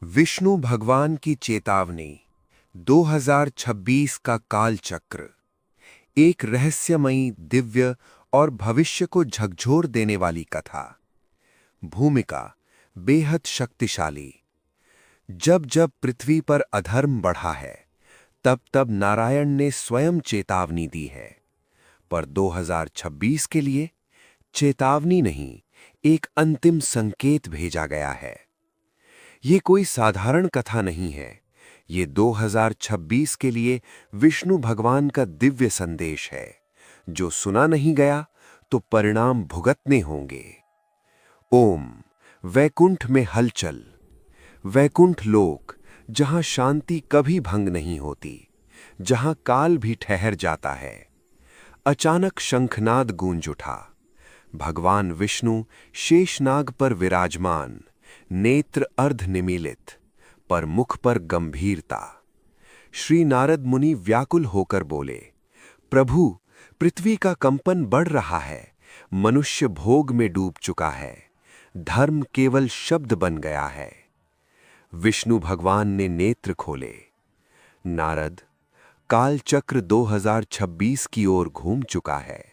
विष्णु भगवान की चेतावनी 2026 का काल चक्र एक रहस्यमयी, दिव्य और भविष्य को झकझोर देने वाली कथा। भूमिका बेहद शक्तिशाली। जब जब पृथ्वी पर अधर्म बढ़ा है, तब तब नारायण ने स्वयं चेतावनी दी है। पर 2026 के लिए चेतावनी नहीं, एक अंतिम संकेत भेजा गया है। ये कोई साधारण कथा नहीं है, ये 2026 के लिए विष्णु भगवान का दिव्य संदेश है। जो सुना नहीं गया तो परिणाम भुगतने होंगे। ओम वैकुंठ में हलचल। वैकुंठ लोक, जहां शांति कभी भंग नहीं होती, जहां काल भी ठहर जाता है। अचानक शंखनाद गूंज उठा। भगवान विष्णु शेषनाग पर विराजमान, नेत्र अर्धनिमीलित, पर मुख पर गंभीरता। श्री नारद मुनि व्याकुल होकर बोले, प्रभु, पृथ्वी का कंपन बढ़ रहा है। मनुष्य भोग में डूब चुका है। धर्म केवल शब्द बन गया है। विष्णु भगवान ने नेत्र खोले। नारद, काल चक्र 2026 की ओर घूम चुका है।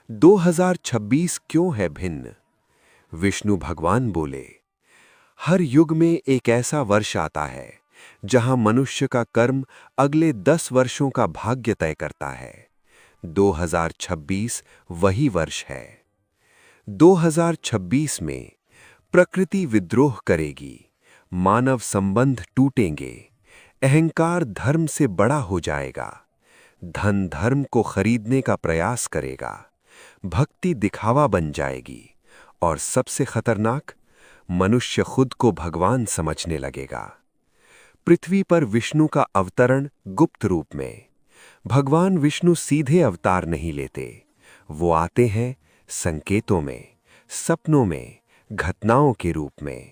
2026 क्यों है भिन्न? विष्णु भगवान बोले, हर युग में एक ऐसा वर्ष आता है जहां मनुष्य का कर्म अगले 10 वर्षों का भाग्य तय करता है। 2026 वही वर्ष है। 2026 में प्रकृति विद्रोह करेगी, मानव संबंध टूटेंगे, अहंकार धर्म से बड़ा हो जाएगा, धन धर्म को खरीदने का प्रयास करेगा, भक्ति दिखावा बन जाएगी, और सबसे खतरनाक, मनुष्य खुद को भगवान समझने लगेगा। पृथ्वी पर विष्णु का अवतरण गुप्त रूप में। भगवान विष्णु सीधे अवतार नहीं लेते, वो आते हैं संकेतों में, सपनों में, घटनाओं के रूप में।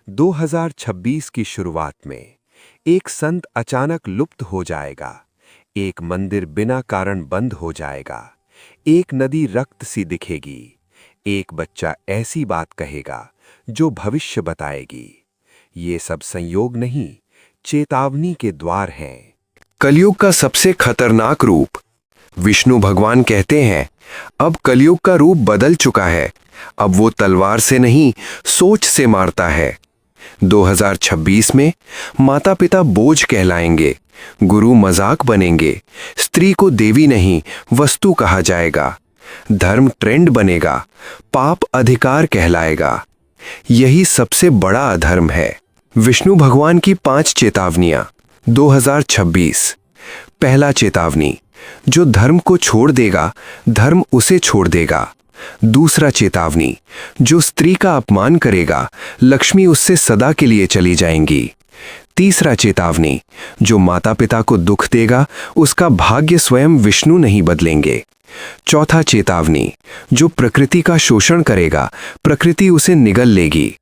2026 की शुरुआत में एक संत अचानक लुप्त हो जाएगा, एक मंदिर बिना कारण बंद हो जाएगा, एक नदी रक्त सी दिखेगी, एक बच्चा ऐसी बात कहेगा जो भविष्य बताएगी। ये सब संयोग नहीं, चेतावनी के द्वार हैं। कलयुग का सबसे खतरनाक रूप। विष्णु भगवान कहते हैं, अब कलयुग का रूप बदल चुका है। अब वो तलवार से नहीं, सोच से मारता है। 2026 में माता पिता बोझ कहलाएंगे, गुरु मजाक बनेंगे, स्त्री को देवी नहीं वस्तु कहा जाएगा, धर्म ट्रेंड बनेगा, पाप अधिकार कहलाएगा। यही सबसे बड़ा अधर्म है। विष्णु भगवान की 5 चेतावनियां 2026। पहला चेतावनी, जो धर्म को छोड़ देगा, धर्म उसे छोड़ देगा। दूसरा चेतावनी, जो स्त्री का अपमान करेगा, लक्ष्मी उससे सदा के लिए चली जाएंगी। तीसरा चेतावनी, जो माता पिता को दुख देगा, उसका भाग्य स्वयं विष्णु नहीं बदलेंगे। चौथा चेतावनी, जो प्रकृति का शोषण करेगा, प्रकृति उसे निगल लेगी।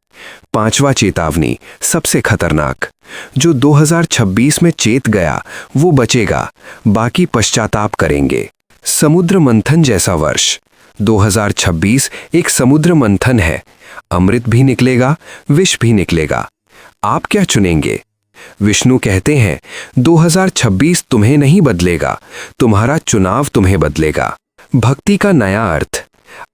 पांचवा चेतावनी, सबसे खतरनाक, जो 2026 में चेत गया वो बचेगा, बाकी पश्चाताप करेंगे। समुद्र मंथन जैसा वर्ष। 2026 एक समुद्र मंथन है। अमृत भी निकलेगा, विष भी निकलेगा। आप क्या चुनेंगे? विष्णु कहते हैं, 2026 तुम्हें नहीं बदलेगा, तुम्हारा चुनाव तुम्हें बदलेगा। भक्ति का नया अर्थ।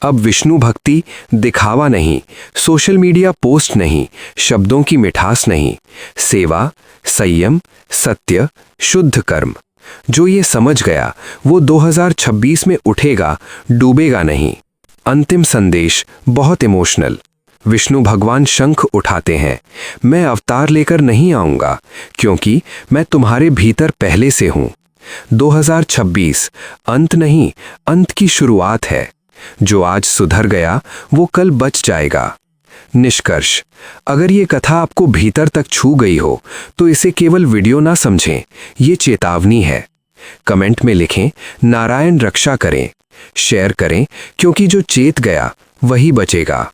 अब विष्णु भक्ति दिखावा नहीं, सोशल मीडिया पोस्ट नहीं, शब्दों की मिठास नहीं, सेवा, संयम, सत्य, शुद्ध कर्म। जो ये समझ गया वो 2026 में उठेगा, डूबेगा नहीं। अंतिम संदेश बहुत इमोशनल। विष्णु भगवान शंख उठाते हैं, मैं अवतार लेकर नहीं आऊंगा, क्योंकि मैं तुम्हारे भीतर पहले से हूं। 2026 अंत नहीं, अंत की शुरुआत है। जो आज सुधर गया वो कल बच जाएगा। निष्कर्ष, अगर ये कथा आपको भीतर तक छू गई हो तो इसे केवल वीडियो ना समझें, ये चेतावनी है। कमेंट में लिखें, नारायण रक्षा करें। शेयर करें, क्योंकि जो चेत गया वही बचेगा।